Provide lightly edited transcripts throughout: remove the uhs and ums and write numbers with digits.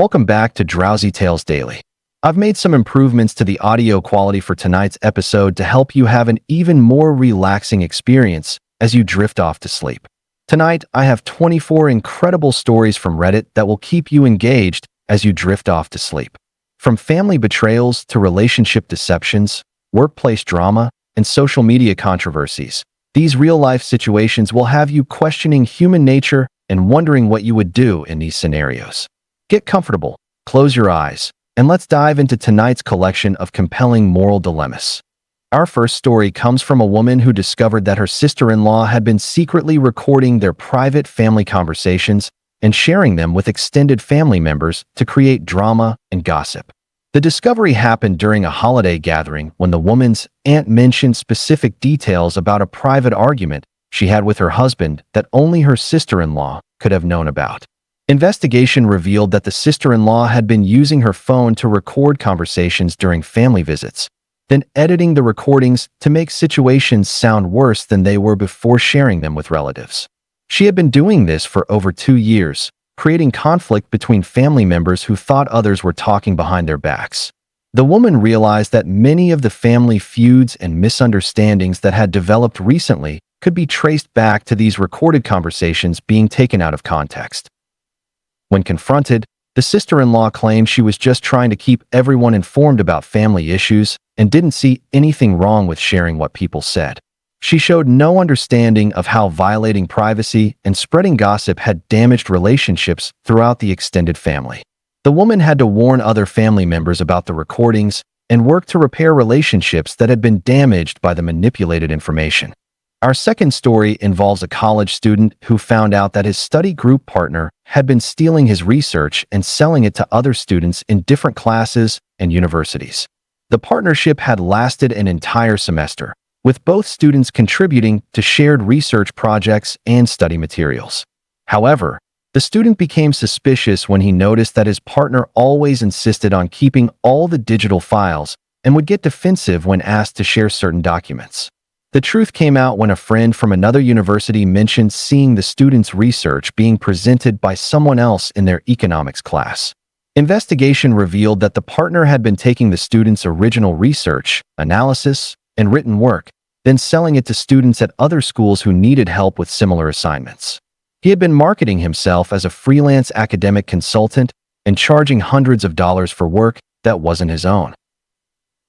Welcome back to Drowsy Tales Daily. I've made some improvements to the audio quality for tonight's episode to help you have an even more relaxing experience as you drift off to sleep. Tonight, I have 24 incredible stories from Reddit that will keep you engaged as you drift off to sleep. From family betrayals to relationship deceptions, workplace drama, and social media controversies, these real-life situations will have you questioning human nature and wondering what you would do in these scenarios. Get comfortable, close your eyes, and let's dive into tonight's collection of compelling moral dilemmas. Our first story comes from a woman who discovered that her sister-in-law had been secretly recording their private family conversations and sharing them with extended family members to create drama and gossip. The discovery happened during a holiday gathering when the woman's aunt mentioned specific details about a private argument she had with her husband that only her sister-in-law could have known about. Investigation revealed that the sister-in-law had been using her phone to record conversations during family visits, then editing the recordings to make situations sound worse than they were before sharing them with relatives. She had been doing this for over 2 years, creating conflict between family members who thought others were talking behind their backs. The woman realized that many of the family feuds and misunderstandings that had developed recently could be traced back to these recorded conversations being taken out of context. When confronted, the sister-in-law claimed she was just trying to keep everyone informed about family issues and didn't see anything wrong with sharing what people said. She showed no understanding of how violating privacy and spreading gossip had damaged relationships throughout the extended family. The woman had to warn other family members about the recordings and work to repair relationships that had been damaged by the manipulated information. Our second story involves a college student who found out that his study group partner had been stealing his research and selling it to other students in different classes and universities. The partnership had lasted an entire semester, with both students contributing to shared research projects and study materials. However, the student became suspicious when he noticed that his partner always insisted on keeping all the digital files and would get defensive when asked to share certain documents. The truth came out when a friend from another university mentioned seeing the student's research being presented by someone else in their economics class. Investigation revealed that the partner had been taking the student's original research, analysis, and written work, then selling it to students at other schools who needed help with similar assignments. He had been marketing himself as a freelance academic consultant and charging hundreds of dollars for work that wasn't his own.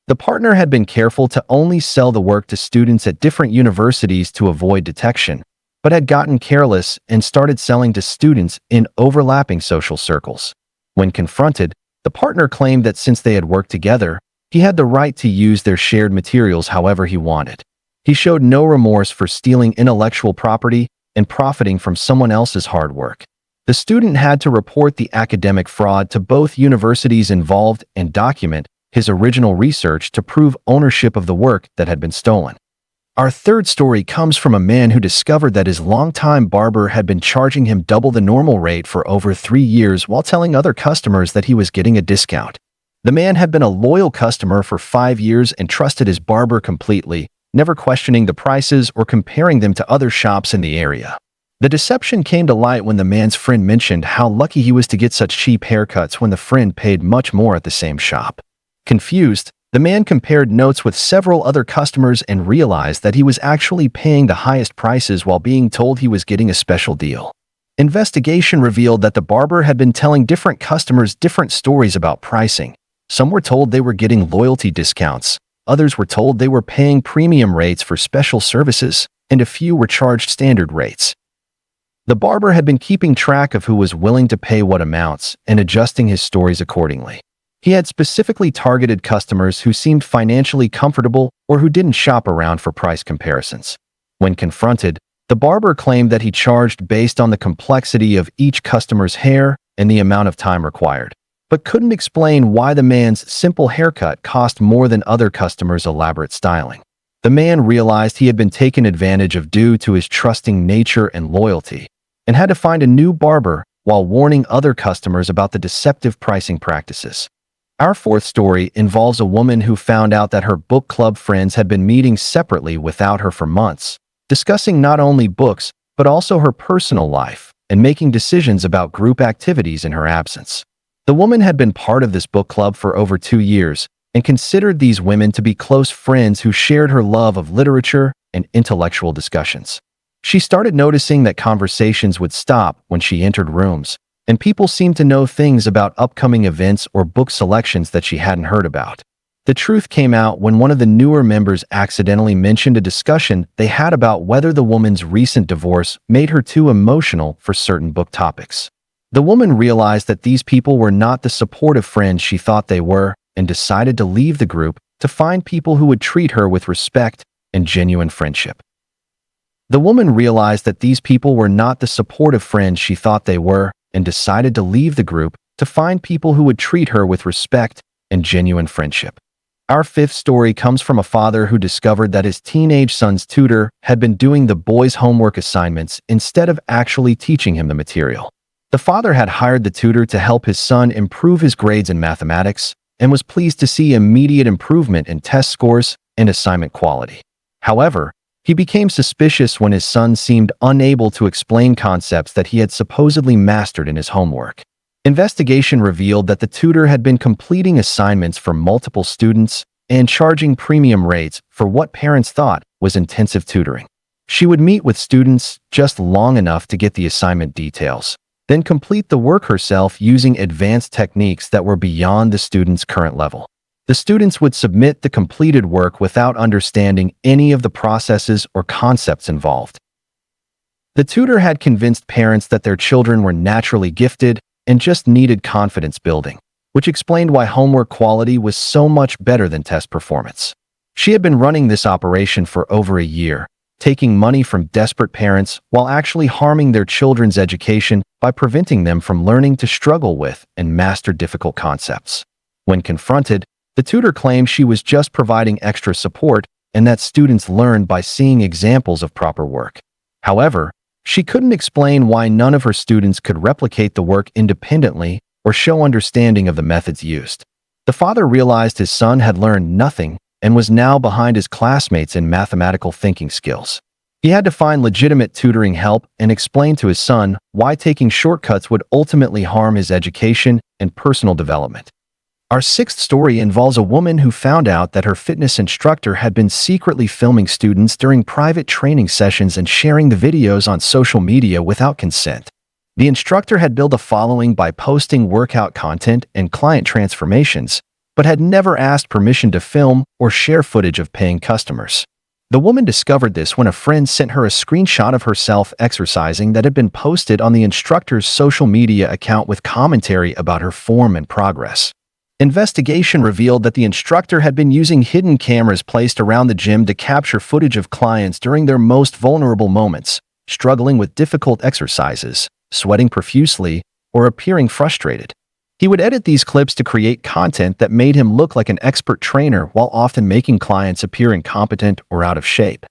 The partner had been careful to only sell the work to students at different universities to avoid detection, but had gotten careless and started selling to students in overlapping social circles. When confronted, the partner claimed that since they had worked together, he had the right to use their shared materials however he wanted. He showed no remorse for stealing intellectual property and profiting from someone else's hard work. The student had to report the academic fraud to both universities involved and document his original research to prove ownership of the work that had been stolen. Our third story comes from a man who discovered that his longtime barber had been charging him double the normal rate for over 3 years while telling other customers that he was getting a discount. The man had been a loyal customer for 5 years and trusted his barber completely, never questioning the prices or comparing them to other shops in the area. The deception came to light when the man's friend mentioned how lucky he was to get such cheap haircuts when the friend paid much more at the same shop. Confused, the man compared notes with several other customers and realized that he was actually paying the highest prices while being told he was getting a special deal. Investigation revealed that the barber had been telling different customers different stories about pricing. Some were told they were getting loyalty discounts, others were told they were paying premium rates for special services, and a few were charged standard rates. The barber had been keeping track of who was willing to pay what amounts and adjusting his stories accordingly. He had specifically targeted customers who seemed financially comfortable or who didn't shop around for price comparisons. When confronted, the barber claimed that he charged based on the complexity of each customer's hair and the amount of time required, but couldn't explain why the man's simple haircut cost more than other customers' elaborate styling. The man realized he had been taken advantage of due to his trusting nature and loyalty, and had to find a new barber while warning other customers about the deceptive pricing practices. Our fourth story involves a woman who found out that her book club friends had been meeting separately without her for months, discussing not only books, but also her personal life and making decisions about group activities in her absence. The woman had been part of this book club for over 2 years and considered these women to be close friends who shared her love of literature and intellectual discussions. She started noticing that conversations would stop when she entered rooms, and people seemed to know things about upcoming events or book selections that she hadn't heard about. The truth came out when one of the newer members accidentally mentioned a discussion they had about whether the woman's recent divorce made her too emotional for certain book topics. The woman realized that these people were not the supportive friends she thought they were and decided to leave the group to find people who would treat her with respect and genuine friendship. The woman realized that these people were not the supportive friends she thought they were and decided to leave the group to find people who would treat her with respect and genuine friendship. Our fifth story comes from a father who discovered that his teenage son's tutor had been doing the boy's homework assignments instead of actually teaching him the material. The father had hired the tutor to help his son improve his grades in mathematics and was pleased to see immediate improvement in test scores and assignment quality. However, he became suspicious when his son seemed unable to explain concepts that he had supposedly mastered in his homework. Investigation revealed that the tutor had been completing assignments for multiple students and charging premium rates for what parents thought was intensive tutoring. She would meet with students just long enough to get the assignment details, then complete the work herself using advanced techniques that were beyond the student's current level. The students would submit the completed work without understanding any of the processes or concepts involved. The tutor had convinced parents that their children were naturally gifted and just needed confidence building, which explained why homework quality was so much better than test performance. She had been running this operation for over a year, taking money from desperate parents while actually harming their children's education by preventing them from learning to struggle with and master difficult concepts. When confronted, the tutor claimed she was just providing extra support and that students learned by seeing examples of proper work. However, she couldn't explain why none of her students could replicate the work independently or show understanding of the methods used. The father realized his son had learned nothing and was now behind his classmates in mathematical thinking skills. He had to find legitimate tutoring help and explain to his son why taking shortcuts would ultimately harm his education and personal development. Our sixth story involves a woman who found out that her fitness instructor had been secretly filming students during private training sessions and sharing the videos on social media without consent. The instructor had built a following by posting workout content and client transformations, but had never asked permission to film or share footage of paying customers. The woman discovered this when a friend sent her a screenshot of herself exercising that had been posted on the instructor's social media account with commentary about her form and progress. Investigation revealed that the instructor had been using hidden cameras placed around the gym to capture footage of clients during their most vulnerable moments, struggling with difficult exercises, sweating profusely, or appearing frustrated. He would edit these clips to create content that made him look like an expert trainer while often making clients appear incompetent or out of shape.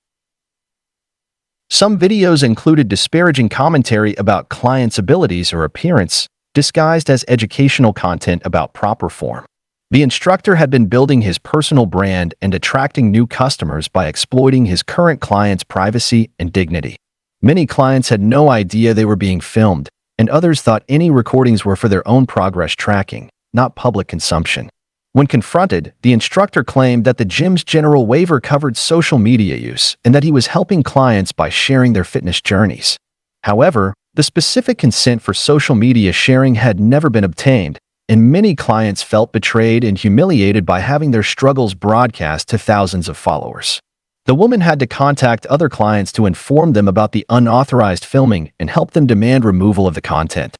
Some videos included disparaging commentary about clients' abilities or appearance, disguised as educational content about proper form. The instructor had been building his personal brand and attracting new customers by exploiting his current clients' privacy and dignity. Many clients had no idea they were being filmed, and others thought any recordings were for their own progress tracking, not public consumption. When confronted, the instructor claimed that the gym's general waiver covered social media use and that he was helping clients by sharing their fitness journeys. However, the specific consent for social media sharing had never been obtained, and many clients felt betrayed and humiliated by having their struggles broadcast to thousands of followers. The woman had to contact other clients to inform them about the unauthorized filming and help them demand removal of the content.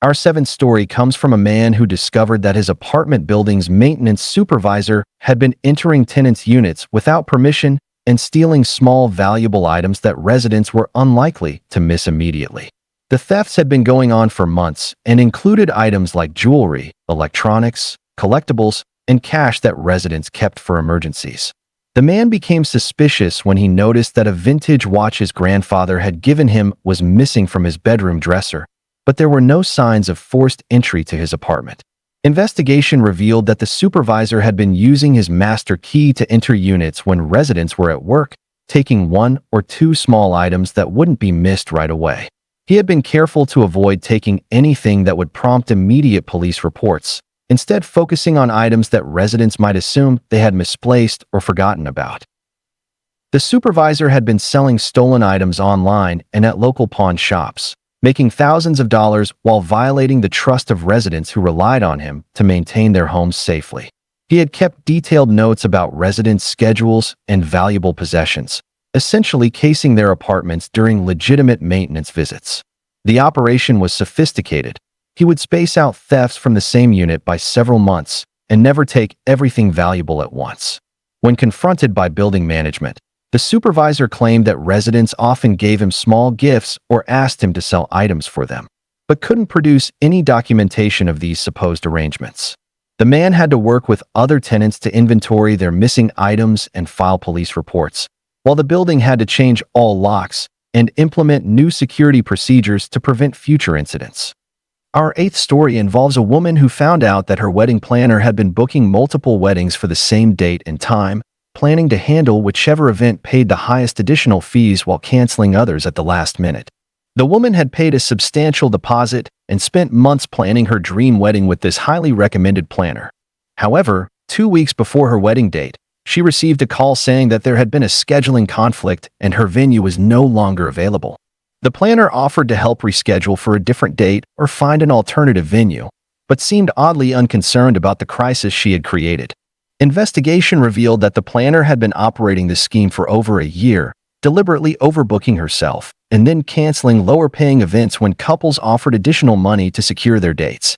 Our seventh story comes from a man who discovered that his apartment building's maintenance supervisor had been entering tenants' units without permission and stealing small, valuable items that residents were unlikely to miss immediately. The thefts had been going on for months and included items like jewelry, electronics, collectibles, and cash that residents kept for emergencies. The man became suspicious when he noticed that a vintage watch his grandfather had given him was missing from his bedroom dresser, but there were no signs of forced entry to his apartment. Investigation revealed that the supervisor had been using his master key to enter units when residents were at work, taking one or two small items that wouldn't be missed right away. He had been careful to avoid taking anything that would prompt immediate police reports, instead focusing on items that residents might assume they had misplaced or forgotten about. The supervisor had been selling stolen items online and at local pawn shops, making thousands of dollars while violating the trust of residents who relied on him to maintain their homes safely. He had kept detailed notes about residents' schedules and valuable possessions, essentially casing their apartments during legitimate maintenance visits. The operation was sophisticated. He would space out thefts from the same unit by several months and never take everything valuable at once. When confronted by building management, the supervisor claimed that residents often gave him small gifts or asked him to sell items for them, but couldn't produce any documentation of these supposed arrangements. The man had to work with other tenants to inventory their missing items and file police reports, while the building had to change all locks and implement new security procedures to prevent future incidents. Our eighth story involves a woman who found out that her wedding planner had been booking multiple weddings for the same date and time, planning to handle whichever event paid the highest additional fees while canceling others at the last minute. The woman had paid a substantial deposit and spent months planning her dream wedding with this highly recommended planner. However, 2 weeks before her wedding date, she received a call saying that there had been a scheduling conflict and her venue was no longer available. The planner offered to help reschedule for a different date or find an alternative venue, but seemed oddly unconcerned about the crisis she had created. Investigation revealed that the planner had been operating this scheme for over a year, deliberately overbooking herself and then canceling lower-paying events when couples offered additional money to secure their dates.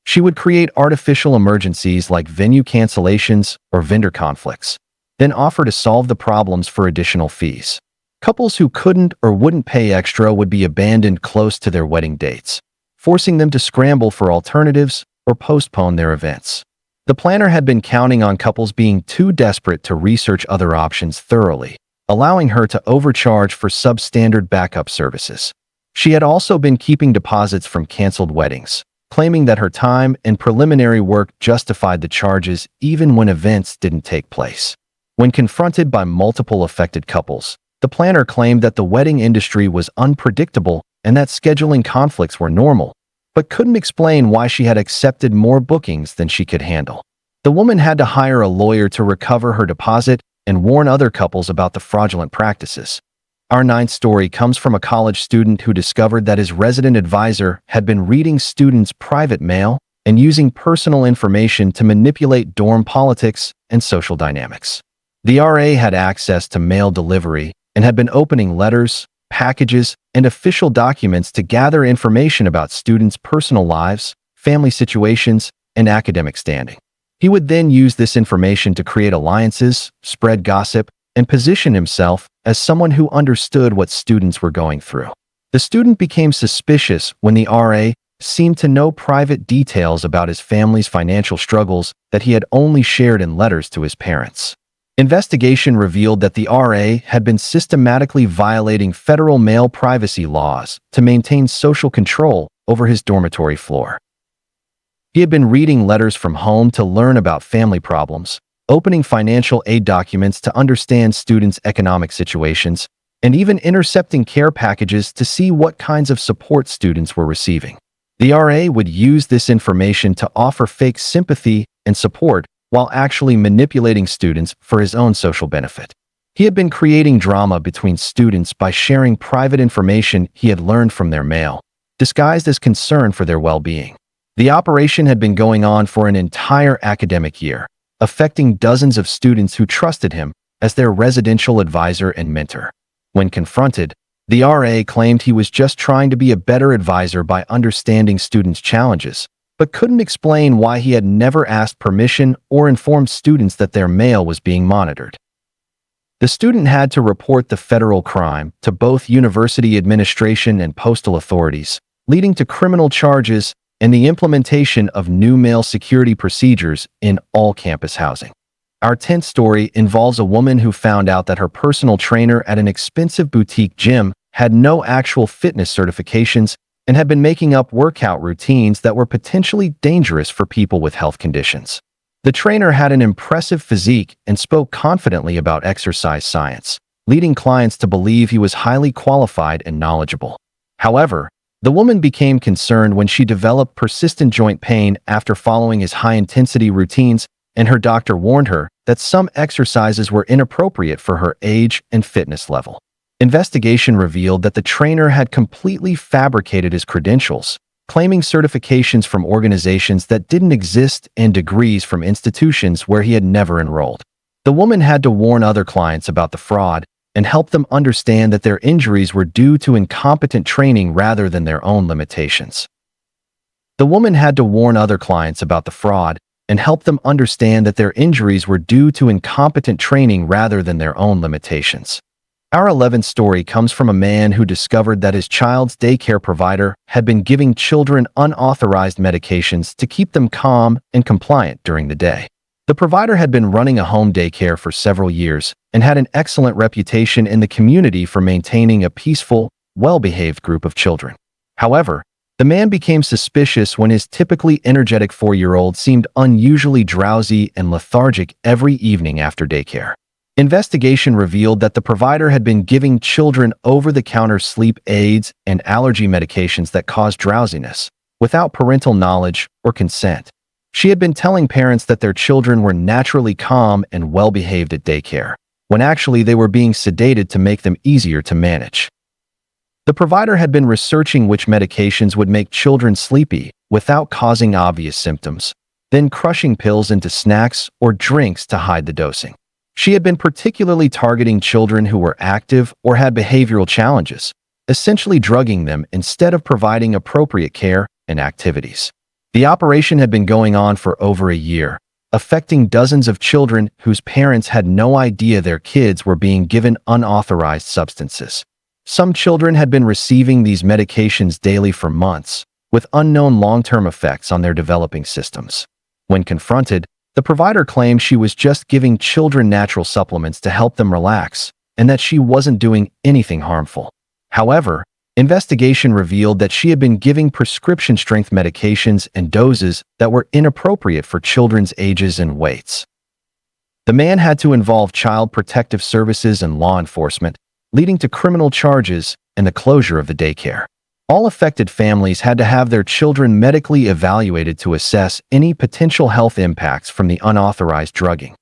She would create artificial emergencies like venue cancellations or vendor conflicts, then offer to solve the problems for additional fees. Couples who couldn't or wouldn't pay extra would be abandoned close to their wedding dates, forcing them to scramble for alternatives or postpone their events. The planner had been counting on couples being too desperate to research other options thoroughly, allowing her to overcharge for substandard backup services. She had also been keeping deposits from canceled weddings, claiming that her time and preliminary work justified the charges even when events didn't take place. When confronted by multiple affected couples, the planner claimed that the wedding industry was unpredictable and that scheduling conflicts were normal, but couldn't explain why she had accepted more bookings than she could handle. The woman had to hire a lawyer to recover her deposit and warn other couples about the fraudulent practices. Our ninth story comes from a college student who discovered that his resident advisor had been reading students' private mail and using personal information to manipulate dorm politics and social dynamics. The RA had access to mail delivery and had been opening letters, packages, and official documents to gather information about students' personal lives, family situations, and academic standing. He would then use this information to create alliances, spread gossip, and position himself as someone who understood what students were going through. The student became suspicious when the RA seemed to know private details about his family's financial struggles that he had only shared in letters to his parents. Investigation revealed that the RA had been systematically violating federal mail privacy laws to maintain social control over his dormitory floor. He had been reading letters from home to learn about family problems, opening financial aid documents to understand students' economic situations, and even intercepting care packages to see what kinds of support students were receiving. The RA would use this information to offer fake sympathy and support while actually manipulating students for his own social benefit. He had been creating drama between students by sharing private information he had learned from their mail, disguised as concern for their well-being. The operation had been going on for an entire academic year, affecting dozens of students who trusted him as their residential advisor and mentor. When confronted, the RA claimed he was just trying to be a better advisor by understanding students' challenges, but couldn't explain why he had never asked permission or informed students that their mail was being monitored. The student had to report the federal crime to both university administration and postal authorities, leading to criminal charges and the implementation of new mail security procedures in all campus housing. Our 10th story involves a woman who found out that her personal trainer at an expensive boutique gym had no actual fitness certifications and had been making up workout routines that were potentially dangerous for people with health conditions. The trainer had an impressive physique and spoke confidently about exercise science, leading clients to believe he was highly qualified and knowledgeable. However, the woman became concerned when she developed persistent joint pain after following his high-intensity routines, and her doctor warned her that some exercises were inappropriate for her age and fitness level. Investigation revealed that the trainer had completely fabricated his credentials, claiming certifications from organizations that didn't exist and degrees from institutions where he had never enrolled. The woman had to warn other clients about the fraud and help them understand that their injuries were due to incompetent training rather than their own limitations. The woman had to warn other clients about the fraud and help them understand that their injuries were due to incompetent training rather than their own limitations. Our 11th story comes from a man who discovered that his child's daycare provider had been giving children unauthorized medications to keep them calm and compliant during the day. The provider had been running a home daycare for several years and had an excellent reputation in the community for maintaining a peaceful, well-behaved group of children. However, the man became suspicious when his typically energetic 4-year-old seemed unusually drowsy and lethargic every evening after daycare. Investigation revealed that the provider had been giving children over-the-counter sleep aids and allergy medications that caused drowsiness, without parental knowledge or consent. She had been telling parents that their children were naturally calm and well-behaved at daycare, when actually they were being sedated to make them easier to manage. The provider had been researching which medications would make children sleepy without causing obvious symptoms, then crushing pills into snacks or drinks to hide the dosing. She had been particularly targeting children who were active or had behavioral challenges, essentially drugging them instead of providing appropriate care and activities. The operation had been going on for over a year, affecting dozens of children whose parents had no idea their kids were being given unauthorized substances. Some children had been receiving these medications daily for months, with unknown long-term effects on their developing systems. When confronted, the provider claimed she was just giving children natural supplements to help them relax, and that she wasn't doing anything harmful. However, investigation revealed that she had been giving prescription-strength medications and doses that were inappropriate for children's ages and weights. The man had to involve Child Protective Services and law enforcement, leading to criminal charges and the closure of the daycare. All affected families had to have their children medically evaluated to assess any potential health impacts from the unauthorized drugging.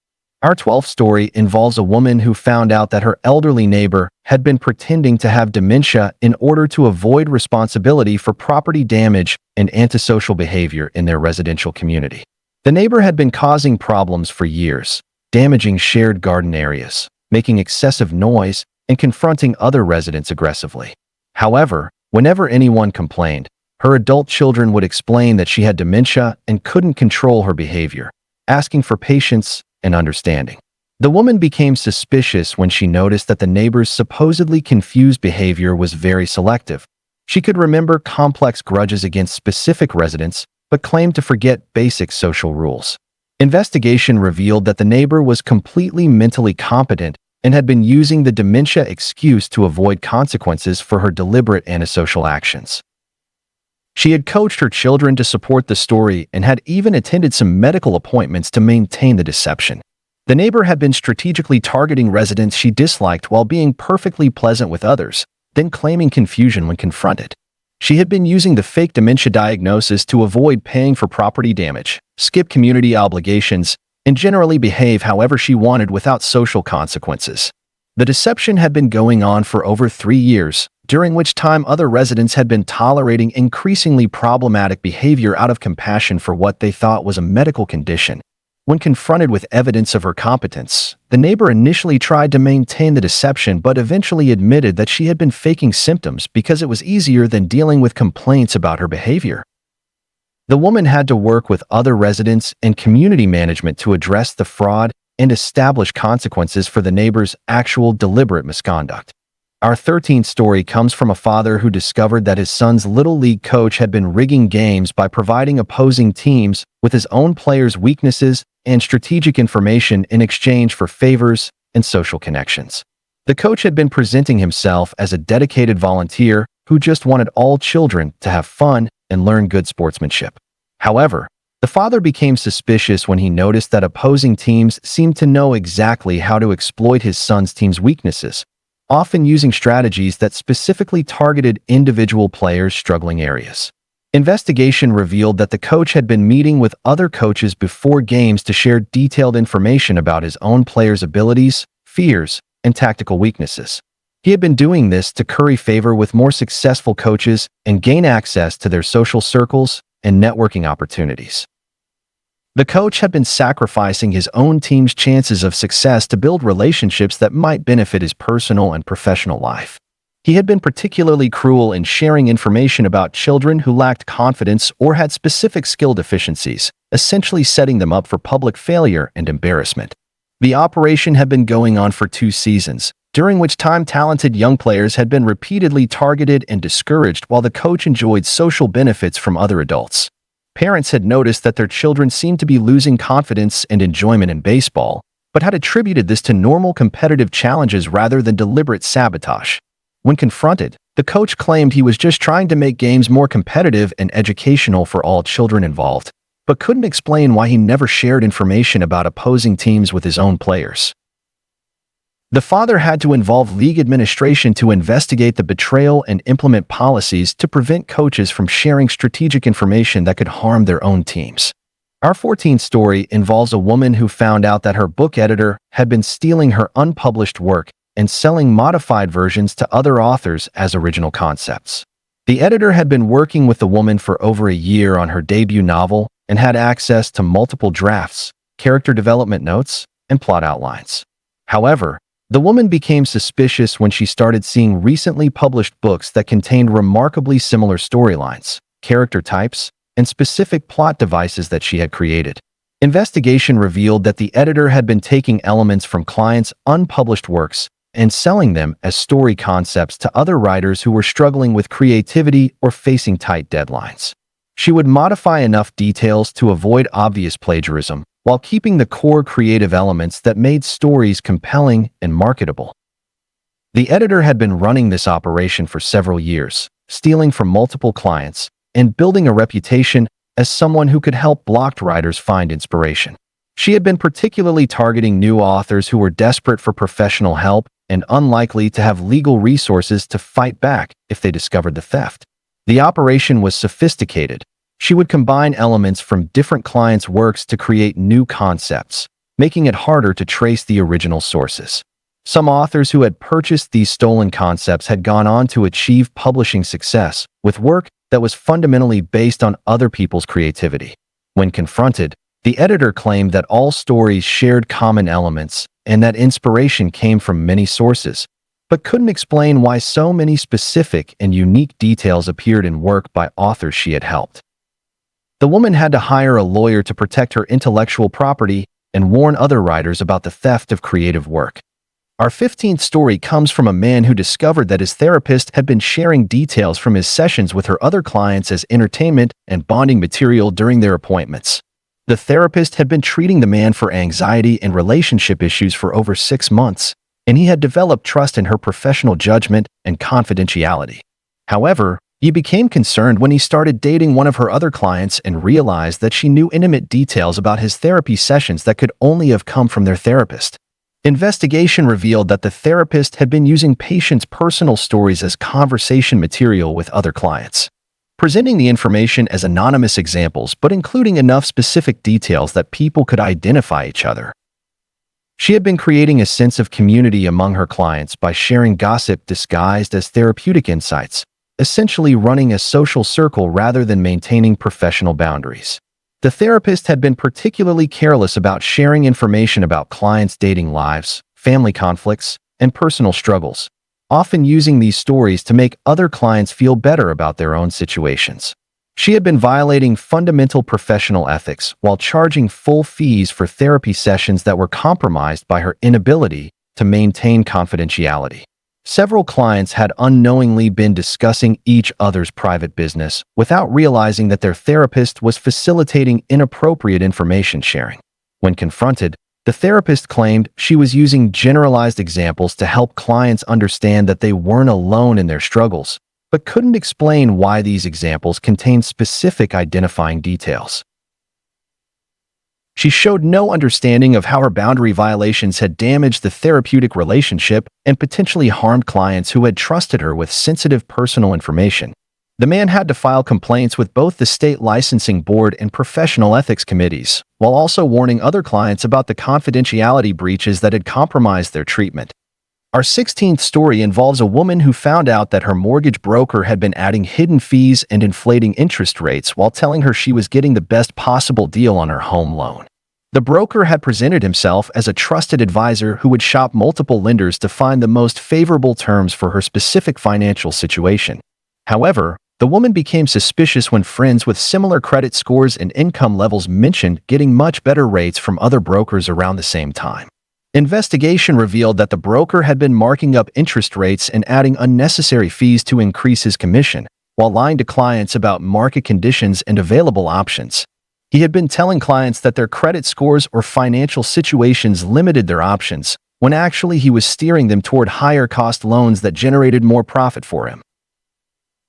Our 12th story involves a woman who found out that her elderly neighbor had been pretending to have dementia in order to avoid responsibility for property damage and antisocial behavior in their residential community. The neighbor had been causing problems for years, damaging shared garden areas, making excessive noise, and confronting other residents aggressively. However, whenever anyone complained, her adult children would explain that she had dementia and couldn't control her behavior, asking for patience and understanding. The woman became suspicious when she noticed that the neighbor's supposedly confused behavior was very selective. She could remember complex grudges against specific residents, but claimed to forget basic social rules. Investigation revealed that the neighbor was completely mentally competent and had been using the dementia excuse to avoid consequences for her deliberate antisocial actions. She had coached her children to support the story and had even attended some medical appointments to maintain the deception. The neighbor had been strategically targeting residents she disliked while being perfectly pleasant with others, then claiming confusion when confronted. She had been using the fake dementia diagnosis to avoid paying for property damage, skip community obligations, and generally behave however she wanted without social consequences. The deception had been going on for over 3 years, during which time other residents had been tolerating increasingly problematic behavior out of compassion for what they thought was a medical condition. When confronted with evidence of her competence, the neighbor initially tried to maintain the deception but eventually admitted that she had been faking symptoms because it was easier than dealing with complaints about her behavior. The woman had to work with other residents and community management to address the fraud and establish consequences for the neighbor's actual deliberate misconduct. Our 13th story comes from a father who discovered that his son's Little League coach had been rigging games by providing opposing teams with his own players' weaknesses and strategic information in exchange for favors and social connections. The coach had been presenting himself as a dedicated volunteer who just wanted all children to have fun and learn good sportsmanship. However, the father became suspicious when he noticed that opposing teams seemed to know exactly how to exploit his son's team's weaknesses, often using strategies that specifically targeted individual players' struggling areas. Investigation revealed that the coach had been meeting with other coaches before games to share detailed information about his own players' abilities, fears, and tactical weaknesses. He had been doing this to curry favor with more successful coaches and gain access to their social circles and networking opportunities. The coach had been sacrificing his own team's chances of success to build relationships that might benefit his personal and professional life. He had been particularly cruel in sharing information about children who lacked confidence or had specific skill deficiencies, essentially setting them up for public failure and embarrassment. The operation had been going on for 2 seasons, during which time talented young players had been repeatedly targeted and discouraged while the coach enjoyed social benefits from other adults. Parents had noticed that their children seemed to be losing confidence and enjoyment in baseball, but had attributed this to normal competitive challenges rather than deliberate sabotage. When confronted, the coach claimed he was just trying to make games more competitive and educational for all children involved, but couldn't explain why he never shared information about opposing teams with his own players. The father had to involve league administration to investigate the betrayal and implement policies to prevent coaches from sharing strategic information that could harm their own teams. Our 14th story involves a woman who found out that her book editor had been stealing her unpublished work and selling modified versions to other authors as original concepts. The editor had been working with the woman for over a year on her debut novel and had access to multiple drafts, character development notes, and plot outlines. However, the woman became suspicious when she started seeing recently published books that contained remarkably similar storylines, character types, and specific plot devices that she had created. Investigation revealed that the editor had been taking elements from clients' unpublished works and selling them as story concepts to other writers who were struggling with creativity or facing tight deadlines. She would modify enough details to avoid obvious plagiarism, while keeping the core creative elements that made stories compelling and marketable. The editor had been running this operation for several years, stealing from multiple clients, and building a reputation as someone who could help blocked writers find inspiration. She had been particularly targeting new authors who were desperate for professional help and unlikely to have legal resources to fight back if they discovered the theft. The operation was sophisticated. She would combine elements from different clients' works to create new concepts, making it harder to trace the original sources. Some authors who had purchased these stolen concepts had gone on to achieve publishing success with work that was fundamentally based on other people's creativity. When confronted, the editor claimed that all stories shared common elements and that inspiration came from many sources, but couldn't explain why so many specific and unique details appeared in work by authors she had helped. The woman had to hire a lawyer to protect her intellectual property and warn other writers about the theft of creative work. Our 15th story comes from a man who discovered that his therapist had been sharing details from his sessions with her other clients as entertainment and bonding material during their appointments. The therapist had been treating the man for anxiety and relationship issues for over 6 months, and he had developed trust in her professional judgment and confidentiality. However, he became concerned when he started dating one of her other clients and realized that she knew intimate details about his therapy sessions that could only have come from their therapist. Investigation revealed that the therapist had been using patients' personal stories as conversation material with other clients, presenting the information as anonymous examples but including enough specific details that people could identify each other. She had been creating a sense of community among her clients by sharing gossip disguised as therapeutic insights, essentially running a social circle rather than maintaining professional boundaries. The therapist had been particularly careless about sharing information about clients' dating lives, family conflicts, and personal struggles, often using these stories to make other clients feel better about their own situations. She had been violating fundamental professional ethics while charging full fees for therapy sessions that were compromised by her inability to maintain confidentiality. Several clients had unknowingly been discussing each other's private business without realizing that their therapist was facilitating inappropriate information sharing. When confronted, the therapist claimed she was using generalized examples to help clients understand that they weren't alone in their struggles, but couldn't explain why these examples contained specific identifying details. She showed no understanding of how her boundary violations had damaged the therapeutic relationship and potentially harmed clients who had trusted her with sensitive personal information. The man had to file complaints with both the state licensing board and professional ethics committees, while also warning other clients about the confidentiality breaches that had compromised their treatment. Our 16th story involves a woman who found out that her mortgage broker had been adding hidden fees and inflating interest rates while telling her she was getting the best possible deal on her home loan. The broker had presented himself as a trusted advisor who would shop multiple lenders to find the most favorable terms for her specific financial situation. However, the woman became suspicious when friends with similar credit scores and income levels mentioned getting much better rates from other brokers around the same time. Investigation revealed that the broker had been marking up interest rates and adding unnecessary fees to increase his commission, while lying to clients about market conditions and available options. He had been telling clients that their credit scores or financial situations limited their options, when actually he was steering them toward higher-cost loans that generated more profit for him.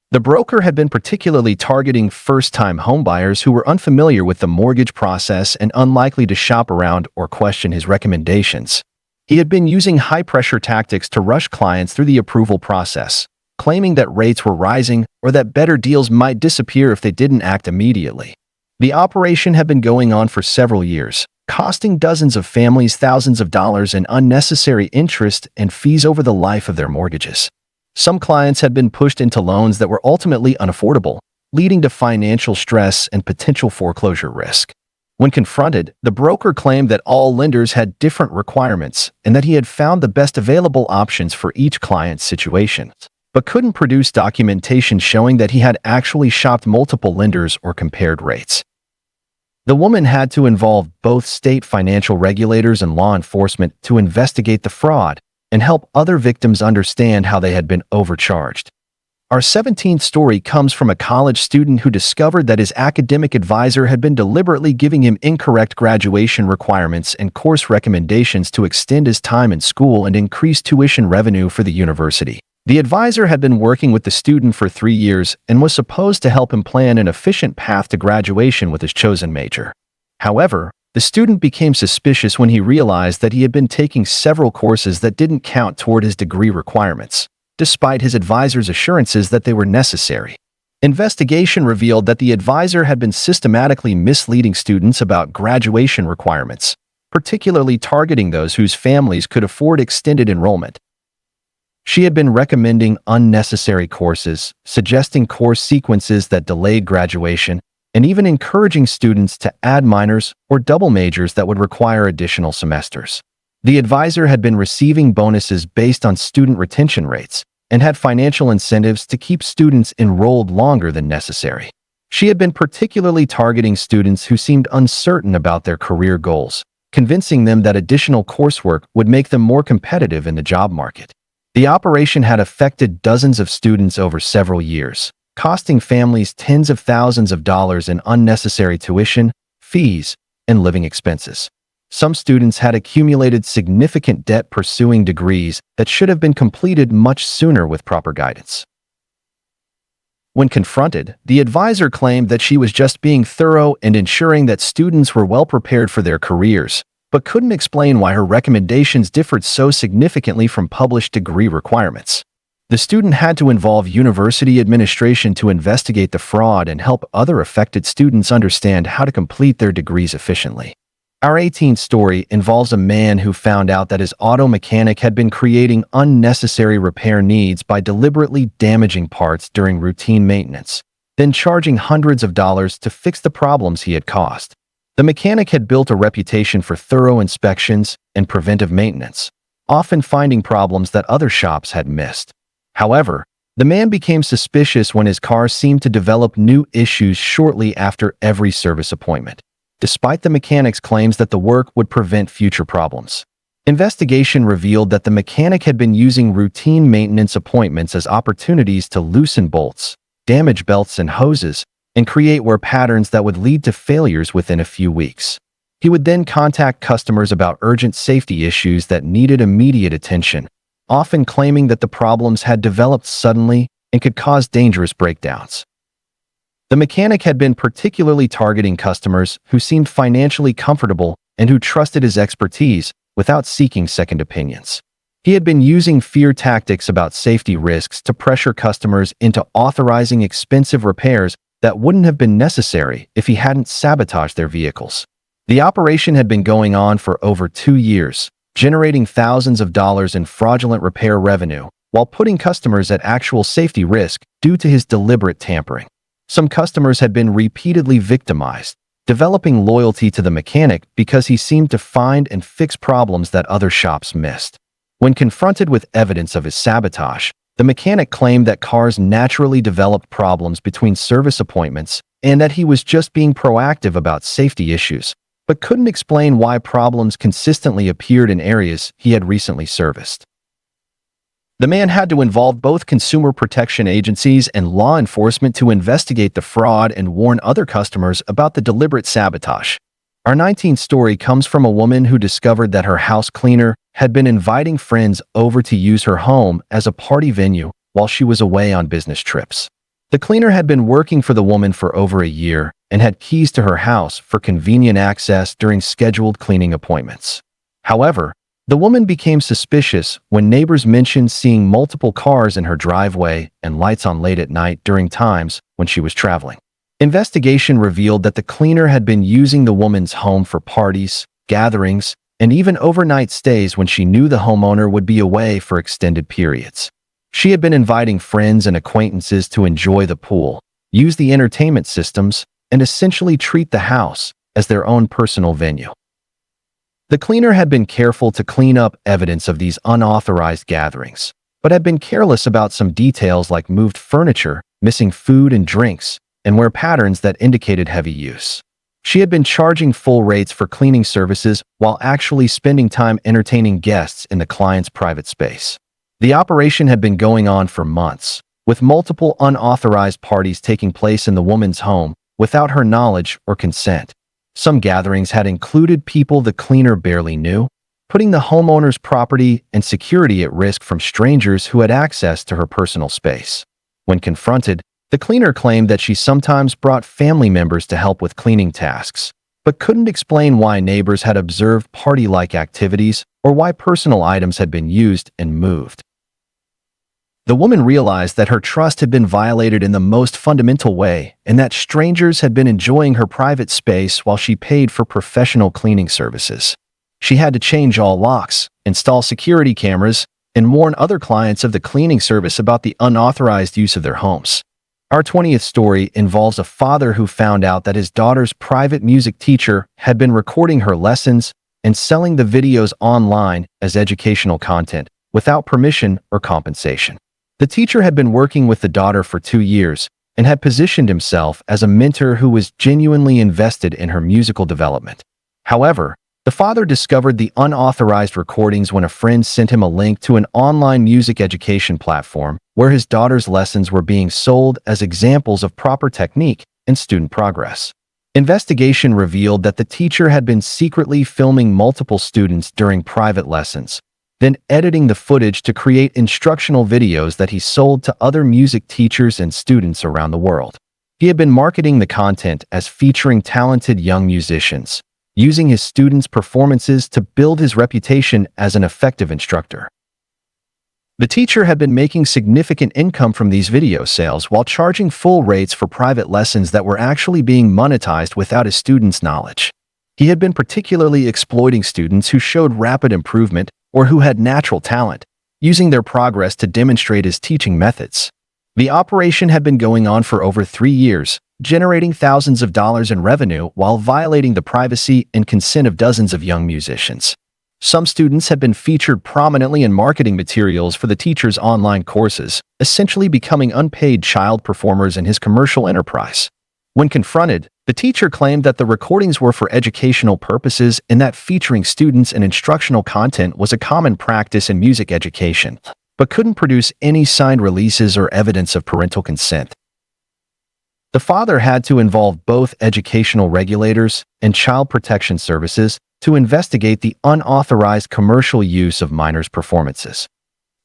The broker had been particularly targeting first-time homebuyers who were unfamiliar with the mortgage process and unlikely to shop around or question his recommendations. He had been using high-pressure tactics to rush clients through the approval process, claiming that rates were rising or that better deals might disappear if they didn't act immediately. The operation had been going on for several years, costing dozens of families thousands of dollars in unnecessary interest and fees over the life of their mortgages. Some clients had been pushed into loans that were ultimately unaffordable, leading to financial stress and potential foreclosure risk. When confronted, the broker claimed that all lenders had different requirements and that he had found the best available options for each client's situation, but couldn't produce documentation showing that he had actually shopped multiple lenders or compared rates. The woman had to involve both state financial regulators and law enforcement to investigate the fraud and help other victims understand how they had been overcharged. Our 17th story comes from a college student who discovered that his academic advisor had been deliberately giving him incorrect graduation requirements and course recommendations to extend his time in school and increase tuition revenue for the university. The advisor had been working with the student for 3 years and was supposed to help him plan an efficient path to graduation with his chosen major. However, the student became suspicious when he realized that he had been taking several courses that didn't count toward his degree requirements, despite his advisor's assurances that they were necessary. Investigation revealed that the advisor had been systematically misleading students about graduation requirements, particularly targeting those whose families could afford extended enrollment. She had been recommending unnecessary courses, suggesting course sequences that delayed graduation, and even encouraging students to add minors or double majors that would require additional semesters. The advisor had been receiving bonuses based on student retention rates and had financial incentives to keep students enrolled longer than necessary. She had been particularly targeting students who seemed uncertain about their career goals, convincing them that additional coursework would make them more competitive in the job market. The operation had affected dozens of students over several years, costing families tens of thousands of dollars in unnecessary tuition, fees, and living expenses. Some students had accumulated significant debt pursuing degrees that should have been completed much sooner with proper guidance. When confronted, the advisor claimed that she was just being thorough and ensuring that students were well prepared for their careers, but couldn't explain why her recommendations differed so significantly from published degree requirements. The student had to involve university administration to investigate the fraud and help other affected students understand how to complete their degrees efficiently. Our 18th story involves a man who found out that his auto mechanic had been creating unnecessary repair needs by deliberately damaging parts during routine maintenance, then charging hundreds of dollars to fix the problems he had caused. The mechanic had built a reputation for thorough inspections and preventive maintenance, often finding problems that other shops had missed. However, the man became suspicious when his car seemed to develop new issues shortly after every service appointment, despite the mechanic's claims that the work would prevent future problems. Investigation revealed that the mechanic had been using routine maintenance appointments as opportunities to loosen bolts, damage belts and hoses, and create wear patterns that would lead to failures within a few weeks. He would then contact customers about urgent safety issues that needed immediate attention, often claiming that the problems had developed suddenly and could cause dangerous breakdowns. The mechanic had been particularly targeting customers who seemed financially comfortable and who trusted his expertise without seeking second opinions. He had been using fear tactics about safety risks to pressure customers into authorizing expensive repairs that wouldn't have been necessary if he hadn't sabotaged their vehicles. The operation had been going on for over 2 years, generating thousands of dollars in fraudulent repair revenue, while putting customers at actual safety risk due to his deliberate tampering. Some customers had been repeatedly victimized, developing loyalty to the mechanic because he seemed to find and fix problems that other shops missed. When confronted with evidence of his sabotage, the mechanic claimed that cars naturally developed problems between service appointments and that he was just being proactive about safety issues, but couldn't explain why problems consistently appeared in areas he had recently serviced. The man had to involve both consumer protection agencies and law enforcement to investigate the fraud and warn other customers about the deliberate sabotage. Our 19th story comes from a woman who discovered that her house cleaner had been inviting friends over to use her home as a party venue while she was away on business trips. The cleaner had been working for the woman for over a year and had keys to her house for convenient access during scheduled cleaning appointments. However, the woman became suspicious when neighbors mentioned seeing multiple cars in her driveway and lights on late at night during times when she was traveling. Investigation revealed that the cleaner had been using the woman's home for parties, gatherings, and even overnight stays when she knew the homeowner would be away for extended periods. She had been inviting friends and acquaintances to enjoy the pool, use the entertainment systems, and essentially treat the house as their own personal venue. The cleaner had been careful to clean up evidence of these unauthorized gatherings, but had been careless about some details like moved furniture, missing food and drinks, and wear patterns that indicated heavy use. She had been charging full rates for cleaning services while actually spending time entertaining guests in the client's private space. The operation had been going on for months, with multiple unauthorized parties taking place in the woman's home without her knowledge or consent. Some gatherings had included people the cleaner barely knew, putting the homeowner's property and security at risk from strangers who had access to her personal space. When confronted, the cleaner claimed that she sometimes brought family members to help with cleaning tasks, but couldn't explain why neighbors had observed party-like activities or why personal items had been used and moved. The woman realized that her trust had been violated in the most fundamental way and that strangers had been enjoying her private space while she paid for professional cleaning services. She had to change all locks, install security cameras, and warn other clients of the cleaning service about the unauthorized use of their homes. Our 20th story involves a father who found out that his daughter's private music teacher had been recording her lessons and selling the videos online as educational content without permission or compensation. The teacher had been working with the daughter for 2 years and had positioned himself as a mentor who was genuinely invested in her musical development. However, the father discovered the unauthorized recordings when a friend sent him a link to an online music education platform where his daughter's lessons were being sold as examples of proper technique and student progress. Investigation revealed that the teacher had been secretly filming multiple students during private lessons, then editing the footage to create instructional videos that he sold to other music teachers and students around the world. He had been marketing the content as featuring talented young musicians, using his students' performances to build his reputation as an effective instructor. The teacher had been making significant income from these video sales while charging full rates for private lessons that were actually being monetized without his students' knowledge. He had been particularly exploiting students who showed rapid improvement or who had natural talent, using their progress to demonstrate his teaching methods. The operation had been going on for over 3 years, generating thousands of dollars in revenue while violating the privacy and consent of dozens of young musicians. Some students had been featured prominently in marketing materials for the teacher's online courses, essentially becoming unpaid child performers in his commercial enterprise. When confronted, the teacher claimed that the recordings were for educational purposes and that featuring students and instructional content was a common practice in music education, but couldn't produce any signed releases or evidence of parental consent. The father had to involve both educational regulators and child protection services to investigate the unauthorized commercial use of minors' performances.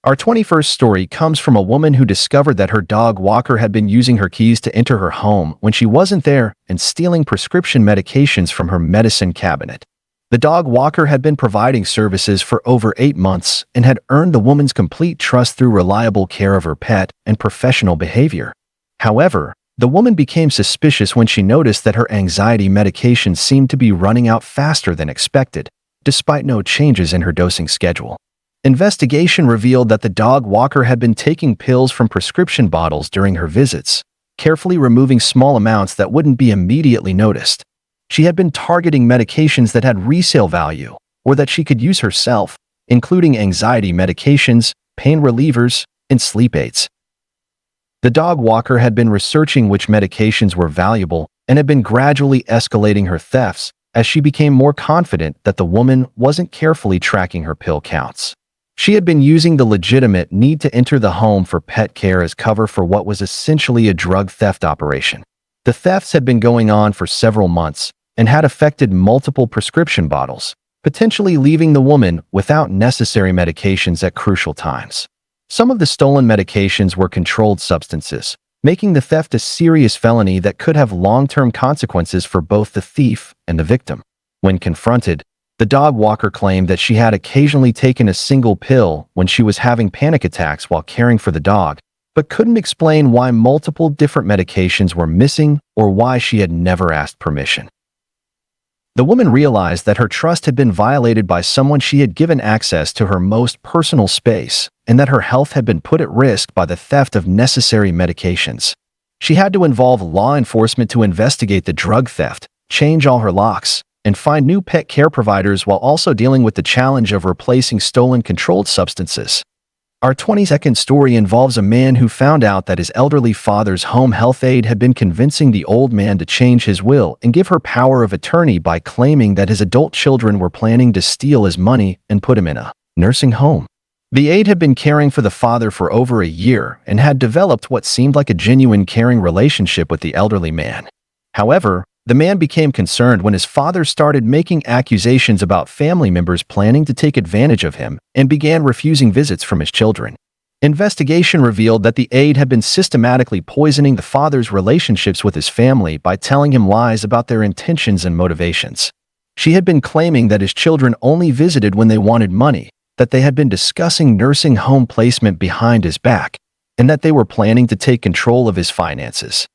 Our 21st story comes from a woman who discovered that her dog Walker had been using her keys to enter her home when she wasn't there and stealing prescription medications from her medicine cabinet. The dog Walker had been providing services for over 8 months and had earned the woman's complete trust through reliable care of her pet and professional behavior. However, the woman became suspicious when she noticed that her anxiety medications seemed to be running out faster than expected, despite no changes in her dosing schedule. Investigation revealed that the dog Walker had been taking pills from prescription bottles during her visits, carefully removing small amounts that wouldn't be immediately noticed. She had been targeting medications that had resale value or that she could use herself, including anxiety medications, pain relievers, and sleep aids. The dog Walker had been researching which medications were valuable and had been gradually escalating her thefts as she became more confident that the woman wasn't carefully tracking her pill counts. She had been using the legitimate need to enter the home for pet care as cover for what was essentially a drug theft operation. The thefts had been going on for several months and had affected multiple prescription bottles, potentially leaving the woman without necessary medications at crucial times. Some of the stolen medications were controlled substances, making the theft a serious felony that could have long-term consequences for both the thief and the victim. When confronted, the dog Walker claimed that she had occasionally taken a single pill when she was having panic attacks while caring for the dog, but couldn't explain why multiple different medications were missing or why she had never asked permission. The woman realized that her trust had been violated by someone she had given access to her most personal space and that her health had been put at risk by the theft of necessary medications. She had to involve law enforcement to investigate the drug theft, change all her locks, and find new pet care providers while also dealing with the challenge of replacing stolen controlled substances. Our 22nd story involves a man who found out that his elderly father's home health aide had been convincing the old man to change his will and give her power of attorney by claiming that his adult children were planning to steal his money and put him in a nursing home. The aide had been caring for the father for over a year and had developed what seemed like a genuine caring relationship with the elderly man. However, the man became concerned when his father started making accusations about family members planning to take advantage of him and began refusing visits from his children. Investigation revealed that the aide had been systematically poisoning the father's relationships with his family by telling him lies about their intentions and motivations. She had been claiming that his children only visited when they wanted money, that they had been discussing nursing home placement behind his back, and that they were planning to take control of his finances.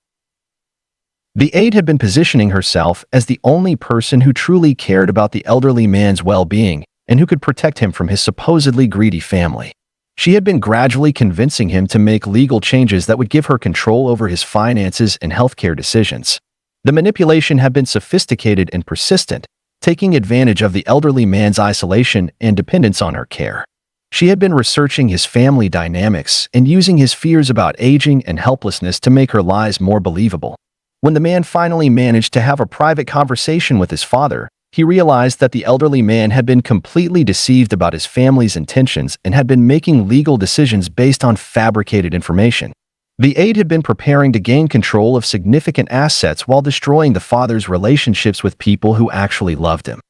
The aide had been positioning herself as the only person who truly cared about the elderly man's well-being and who could protect him from his supposedly greedy family. She had been gradually convincing him to make legal changes that would give her control over his finances and healthcare decisions. The manipulation had been sophisticated and persistent, taking advantage of the elderly man's isolation and dependence on her care. She had been researching his family dynamics and using his fears about aging and helplessness to make her lies more believable. When the man finally managed to have a private conversation with his father, he realized that the elderly man had been completely deceived about his family's intentions and had been making legal decisions based on fabricated information. The aide had been preparing to gain control of significant assets while destroying the father's relationships with people who actually loved him.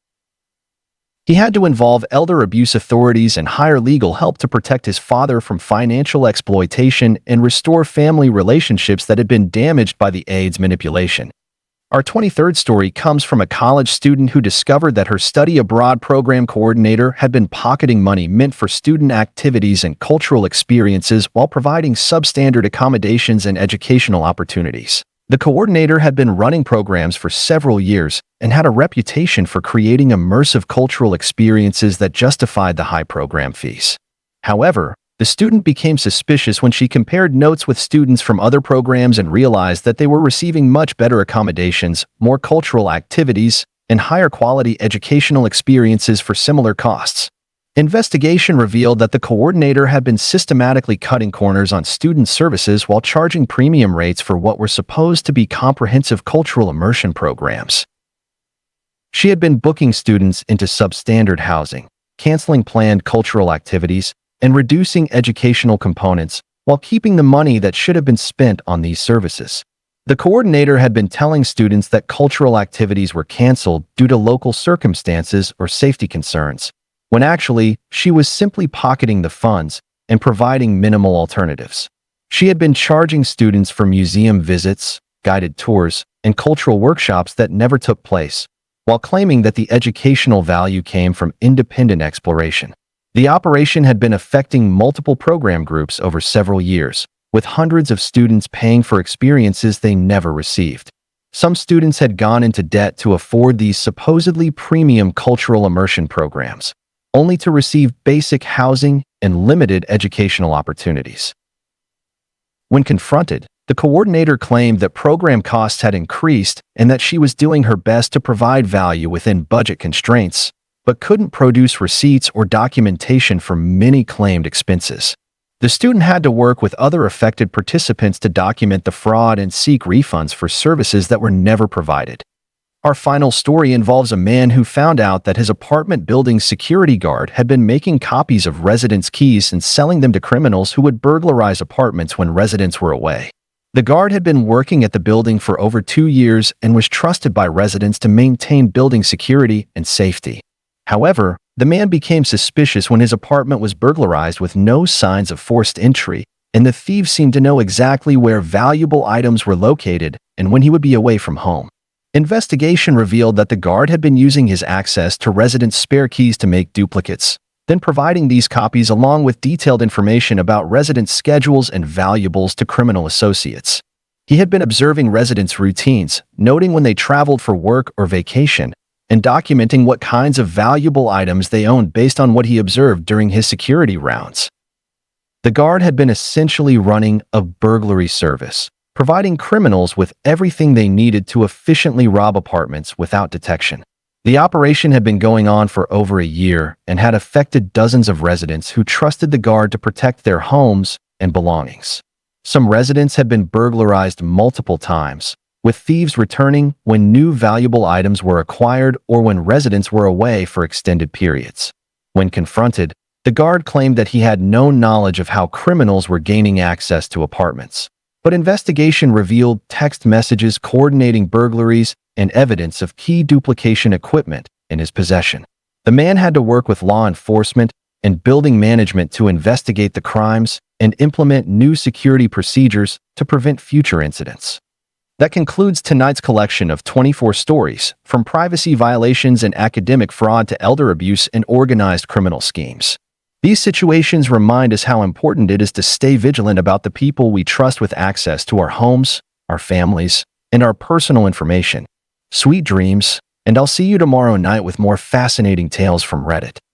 He had to involve elder abuse authorities and hire legal help to protect his father from financial exploitation and restore family relationships that had been damaged by the aide's manipulation. Our 23rd story comes from a college student who discovered that her study abroad program coordinator had been pocketing money meant for student activities and cultural experiences while providing substandard accommodations and educational opportunities. The coordinator had been running programs for several years and had a reputation for creating immersive cultural experiences that justified the high program fees. However, the student became suspicious when she compared notes with students from other programs and realized that they were receiving much better accommodations, more cultural activities, and higher quality educational experiences for similar costs. Investigation revealed that the coordinator had been systematically cutting corners on student services while charging premium rates for what were supposed to be comprehensive cultural immersion programs. She had been booking students into substandard housing, canceling planned cultural activities, and reducing educational components while keeping the money that should have been spent on these services. The coordinator had been telling students that cultural activities were canceled due to local circumstances or safety concerns, when actually she was simply pocketing the funds and providing minimal alternatives. She had been charging students for museum visits, guided tours, and cultural workshops that never took place, while claiming that the educational value came from independent exploration. The operation had been affecting multiple program groups over several years, with hundreds of students paying for experiences they never received. Some students had gone into debt to afford these supposedly premium cultural immersion programs, only to receive basic housing and limited educational opportunities. When confronted, the coordinator claimed that program costs had increased and that she was doing her best to provide value within budget constraints, but couldn't produce receipts or documentation for many claimed expenses. The student had to work with other affected participants to document the fraud and seek refunds for services that were never provided. Our final story involves a man who found out that his apartment building's security guard had been making copies of residents' keys and selling them to criminals who would burglarize apartments when residents were away. The guard had been working at the building for over 2 years and was trusted by residents to maintain building security and safety. However, the man became suspicious when his apartment was burglarized with no signs of forced entry, and the thieves seemed to know exactly where valuable items were located and when he would be away from home. Investigation revealed that the guard had been using his access to residents' spare keys to make duplicates, then providing these copies along with detailed information about residents' schedules and valuables to criminal associates. He had been observing residents' routines, noting when they traveled for work or vacation, and documenting what kinds of valuable items they owned based on what he observed during his security rounds. The guard had been essentially running a burglary service, providing criminals with everything they needed to efficiently rob apartments without detection. The operation had been going on for over a year and had affected dozens of residents who trusted the guard to protect their homes and belongings. Some residents had been burglarized multiple times, with thieves returning when new valuable items were acquired or when residents were away for extended periods. When confronted, the guard claimed that he had no knowledge of how criminals were gaining access to apartments. But investigation revealed text messages coordinating burglaries and evidence of key duplication equipment in his possession. The man had to work with law enforcement and building management to investigate the crimes and implement new security procedures to prevent future incidents. That concludes tonight's collection of 24 stories, from privacy violations and academic fraud to elder abuse and organized criminal schemes. These situations remind us how important it is to stay vigilant about the people we trust with access to our homes, our families, and our personal information. Sweet dreams, and I'll see you tomorrow night with more fascinating tales from Reddit.